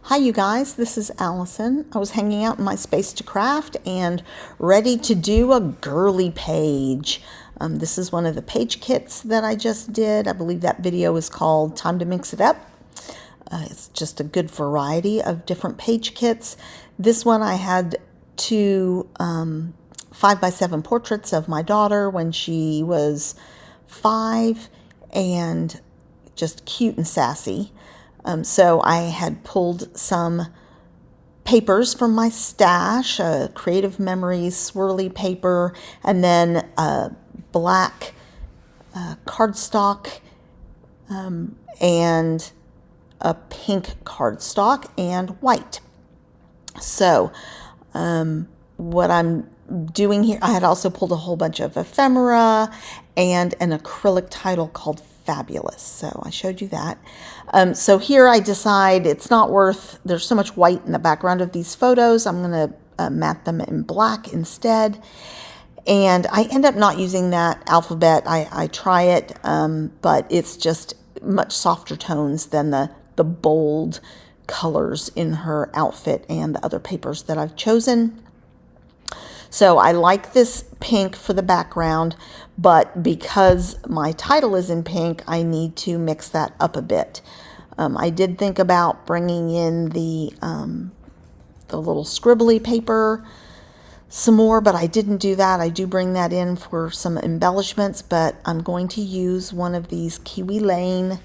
Hi you guys, this is Allison. I was hanging out in my space to craft and ready to do a girly page. This is one of the page kits that I just did. I believe that video is called Time to Mix It Up. It's just a good variety of different page kits. This one I had two 5x7 portraits of my daughter when she was 5 and just cute and sassy. So I had pulled some papers from my stash, Creative Memories swirly paper, and then black cardstock and a pink cardstock and white. So what I'm doing here, I had also pulled a whole bunch of ephemera and an acrylic title called Fabulous. So I showed you that. So here I decide it's not worth, there's so much white in the background of these photos. I'm going to matte them in black instead. And I end up not using that alphabet. I try it, but it's just much softer tones than the bold colors in her outfit and the other papers that I've chosen. So I like this pink for the background, but because my title is in pink, I need to mix that up a bit. I did think about bringing in the little scribbly paper some more, but I didn't do that. I do bring that in for some embellishments, but I'm going to use one of these Kiwi Lane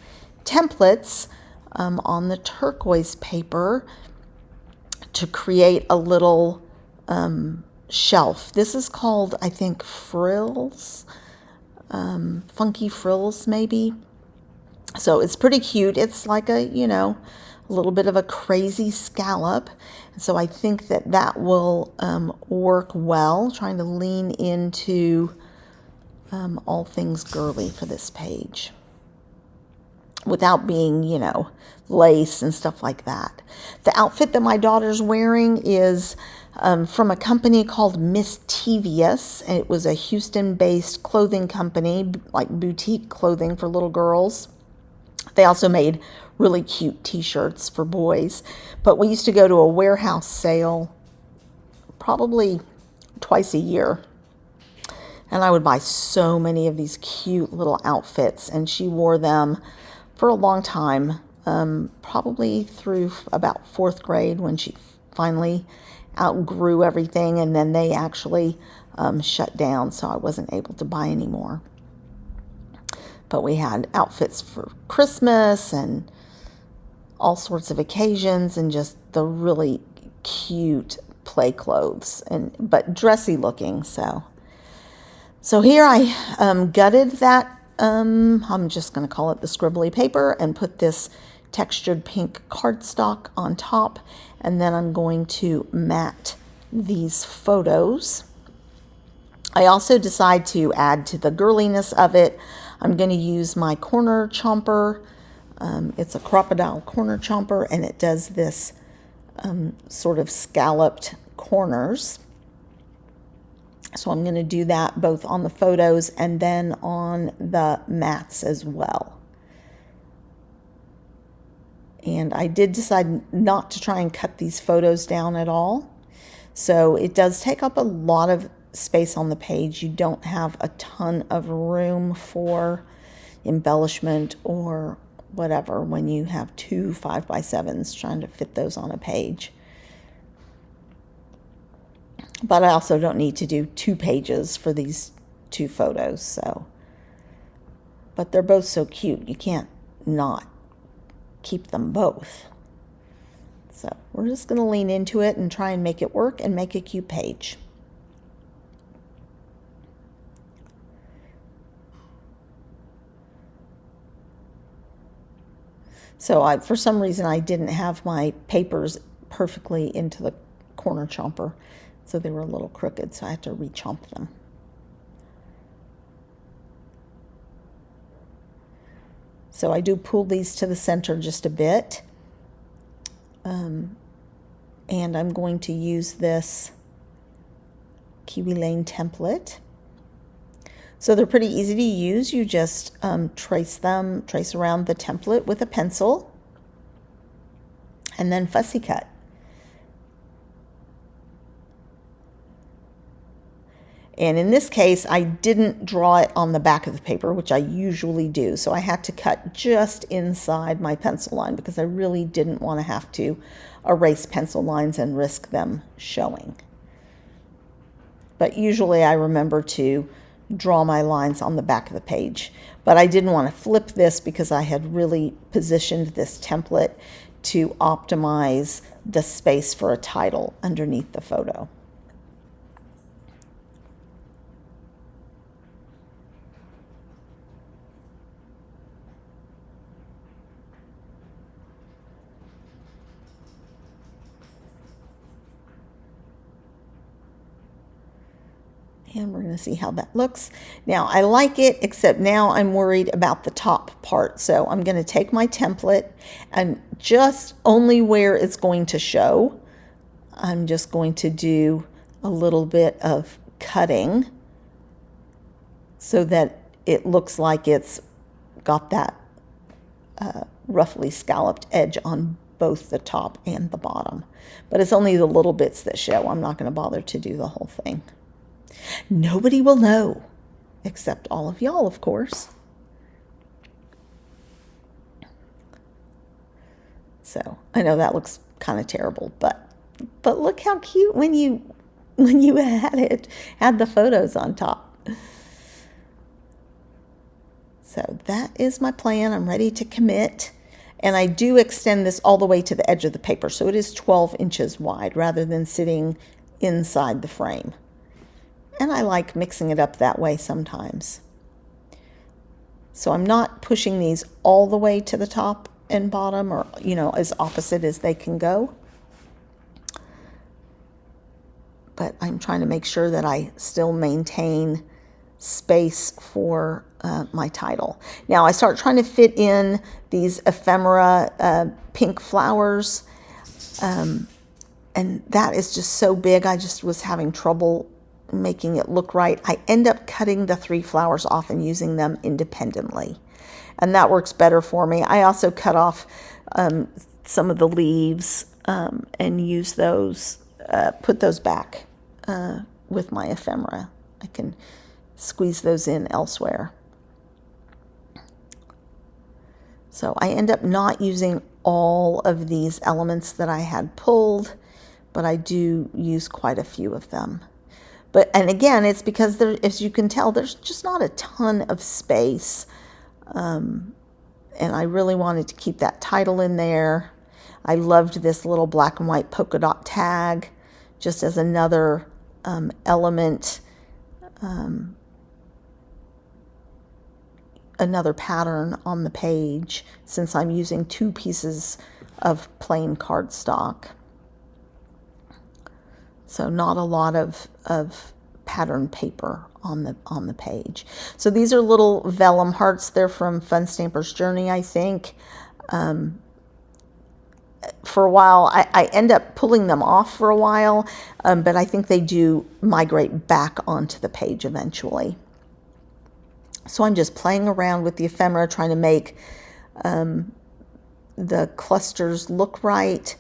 templates on the turquoise paper to create a little shelf. This is called, I think, frills, funky frills maybe. So it's pretty cute. It's like a, a little bit of a crazy scallop. So I think that will work well, trying to lean into all things girly for this page without being, lace and stuff like that. The outfit that my daughter's wearing is from a company called Mischievous. It was a Houston-based clothing company, like boutique clothing for little girls. They also made really cute t-shirts for boys. But we used to go to a warehouse sale probably twice a year. And I would buy so many of these cute little outfits. And she wore them for a long time, probably through about 4th grade when she finally outgrew everything, and then they actually shut down, so I wasn't able to buy any more. But we had outfits for Christmas and all sorts of occasions, and just the really cute play clothes, but dressy looking. So here I gutted that. I'm just going to call it the scribbly paper and put this textured pink cardstock on top, and then I'm going to matte these photos. I also decide to add to the girliness of it. I'm going to use my corner chomper. It's a crocodile corner chomper, and it does this sort of scalloped corners. So I'm going to do that both on the photos and then on the mattes as well. And I did decide not to try and cut these photos down at all. So it does take up a lot of space on the page. You don't have a ton of room for embellishment or whatever when you have two 5x7s trying to fit those on a page. But I also don't need to do 2 pages for these 2 photos. So, but they're both so cute. You can't not keep them both. So we're just going to lean into it and try and make it work and make a cute page. So for some reason I didn't have my papers perfectly into the corner chomper, so they were a little crooked, so I had to re-chomp them. So I do pull these to the center just a bit. And I'm going to use this Kiwi Lane template. So they're pretty easy to use. You just trace around the template with a pencil. and then fussy cut. And in this case, I didn't draw it on the back of the paper, which I usually do. So I had to cut just inside my pencil line because I really didn't want to have to erase pencil lines and risk them showing. But usually I remember to draw my lines on the back of the page. But I didn't want to flip this because I had really positioned this template to optimize the space for a title underneath the photo. And we're going to see how that looks. Now, I like it, except now I'm worried about the top part. So I'm going to take my template and just only where it's going to show, I'm just going to do a little bit of cutting so that it looks like it's got that roughly scalloped edge on both the top and the bottom. But it's only the little bits that show. I'm not going to bother to do the whole thing. Nobody will know, except all of y'all, of course. So I know that looks kind of terrible, but look how cute when you had the photos on top. So that is my plan. I'm ready to commit. And I do extend this all the way to the edge of the paper. So it is 12 inches wide rather than sitting inside the frame. And I like mixing it up that way sometimes. So I'm not pushing these all the way to the top and bottom, or, as opposite as they can go. But I'm trying to make sure that I still maintain space for my title. Now I start trying to fit in these ephemera pink flowers, and that is just so big. I just was having trouble making it look right. I end up cutting the 3 flowers off and using them independently, and that works better for me. I also cut off some of the leaves and use those, put those back with my ephemera. I can squeeze those in elsewhere. So I end up not using all of these elements that I had pulled, but I do use quite a few of them. And again, it's because there, as you can tell, there's just not a ton of space. And I really wanted to keep that title in there. I loved this little black and white polka dot tag, just as another element, another pattern on the page, since I'm using 2 pieces of plain cardstock. So not a lot of pattern paper on the page. So these are little vellum hearts. They're from Fun Stamper's Journey, I think. For a while, I end up pulling them off for a while, but I think they do migrate back onto the page eventually. So I'm just playing around with the ephemera, trying to make the clusters look right.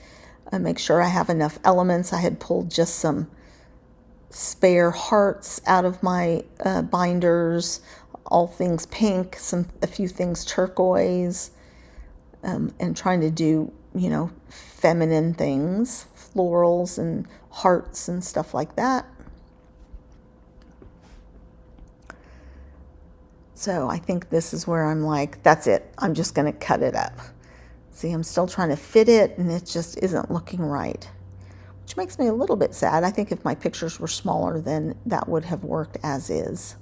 Make sure I have enough elements. I had pulled just some spare hearts out of my binders, all things pink, a few things turquoise, and trying to do, feminine things, florals and hearts and stuff like that. So I think this is where I'm like, that's it. I'm just going to cut it up. See, I'm still trying to fit it, and it just isn't looking right, which makes me a little bit sad. I think if my pictures were smaller, then that would have worked as is.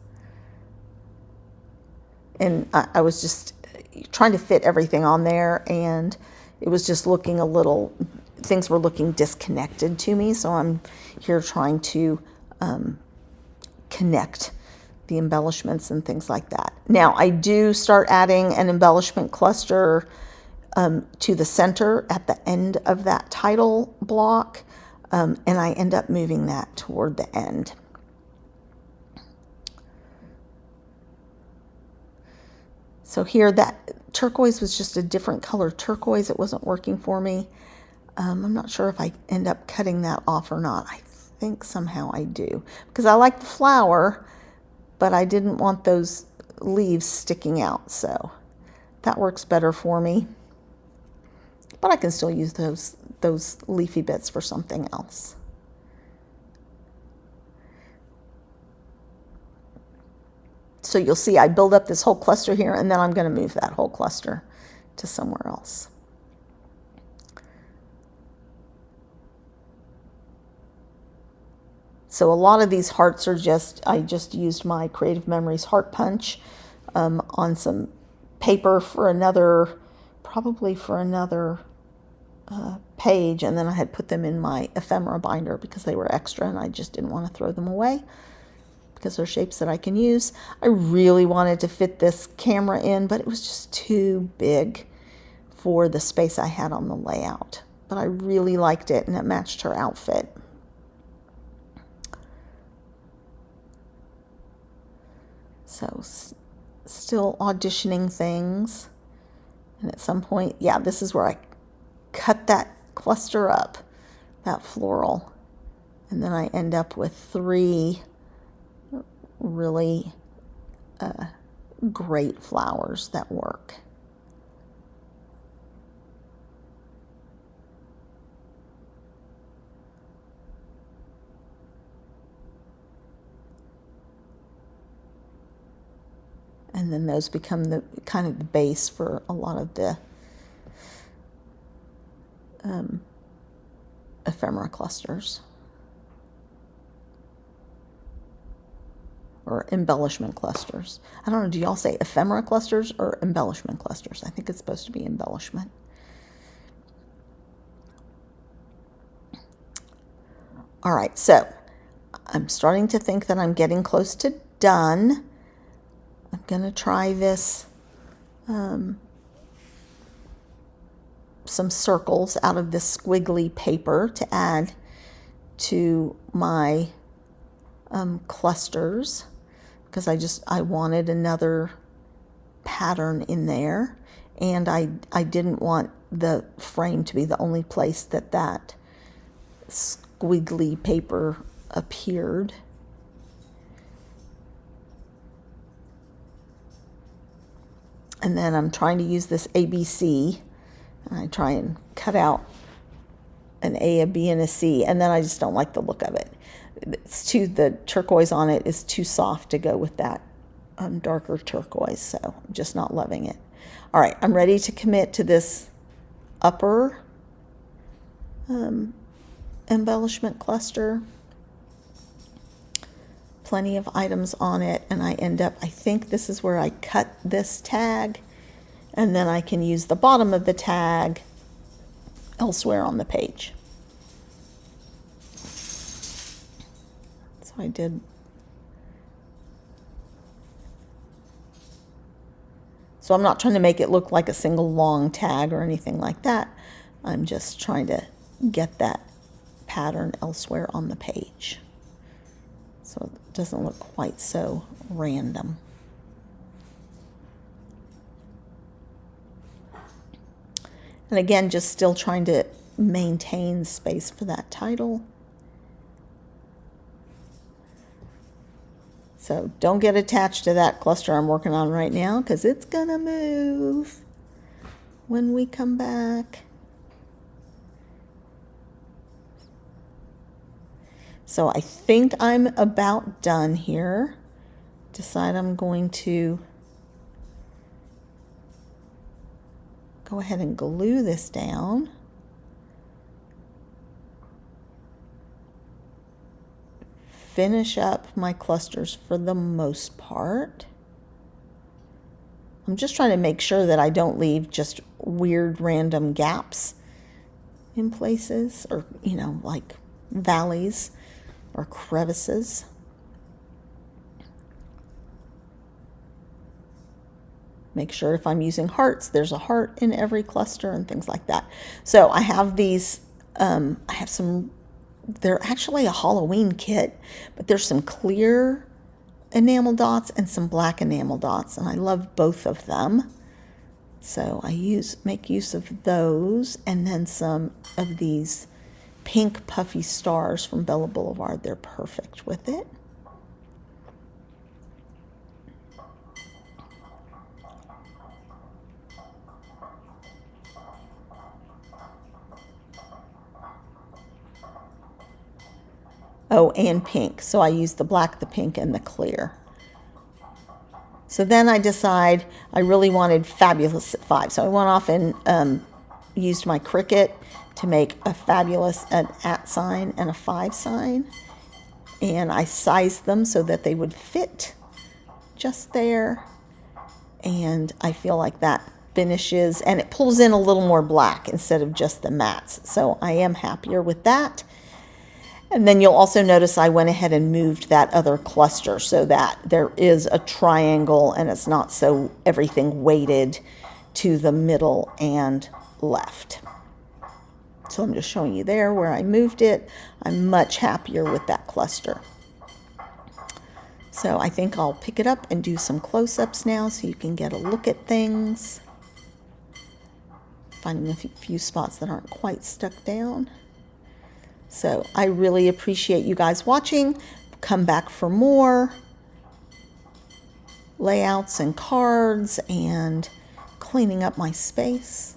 And I was just trying to fit everything on there, and it was just looking things were looking disconnected to me. So I'm here trying to connect the embellishments and things like that. Now I do start adding an embellishment cluster to the center at the end of that title block, and I end up moving that toward the end. So here, that turquoise was just a different color turquoise. It wasn't working for me. I'm not sure if I end up cutting that off or not. I think somehow I do, because I like the flower, but I didn't want those leaves sticking out, so that works better for me. But I can still use those leafy bits for something else. So you'll see I build up this whole cluster here, and then I'm going to move that whole cluster to somewhere else. So a lot of these hearts are I just used my Creative Memories heart punch on some paper for another, probably for another page, and then I had put them in my ephemera binder because they were extra and I just didn't want to throw them away because they're shapes that I can use. I really wanted to fit this camera in, but it was just too big for the space I had on the layout. But I really liked it and it matched her outfit. So still auditioning things. And at some point, yeah, this is where I cut that cluster up, that floral. And then I end up with 3 really great flowers that work. And then those become the kind of the base for a lot of the ephemera clusters or embellishment clusters. I don't know, do y'all say ephemera clusters or embellishment clusters? I think it's supposed to be embellishment. All right, so I'm starting to think that I'm getting close to done. I'm going to try this, some circles out of this squiggly paper to add to my clusters, because I wanted another pattern in there, and I didn't want the frame to be the only place that squiggly paper appeared. And then I'm trying to use this ABC, and I try and cut out an A, a B, and a C, and then I just don't like the look of it. The turquoise on it is too soft to go with that darker turquoise, so I'm just not loving it. All right, I'm ready to commit to this upper embellishment cluster. Plenty of items on it, and I end up, I think this is where I cut this tag, and then I can use the bottom of the tag elsewhere on the page. So I did. So I'm not trying to make it look like a single long tag or anything like that. I'm just trying to get that pattern elsewhere on the page, so it doesn't look quite so random. And again, just still trying to maintain space for that title. So don't get attached to that cluster I'm working on right now, because it's gonna move when we come back. So I think I'm about done here. Decide I'm going to go ahead and glue this down. Finish up my clusters for the most part. I'm just trying to make sure that I don't leave just weird random gaps in places, or, you know, like valleys or crevices. Make sure if I'm using hearts, there's a heart in every cluster and things like that. So I have these, I have some, they're actually a Halloween kit, but there's some clear enamel dots and some black enamel dots, and I love both of them. So I make use of those, and then some of these pink puffy stars from Bella Boulevard. They're perfect with it. Oh, and pink. So I use the black, the pink, and the clear. So then I decide I really wanted Fabulous at 5. So I went off and used my Cricut to make a Fabulous, an @ sign, and a 5 sign. And I sized them so that they would fit just there. And I feel like that finishes, and it pulls in a little more black instead of just the mattes. So I am happier with that. And then you'll also notice I went ahead and moved that other cluster so that there is a triangle and it's not so everything weighted to the middle and left. So I'm just showing you there where I moved it. I'm much happier with that cluster. So I think I'll pick it up and do some close-ups now so you can get a look at things. Finding a few spots that aren't quite stuck down. So I really appreciate you guys watching. Come back for more layouts and cards and cleaning up my space.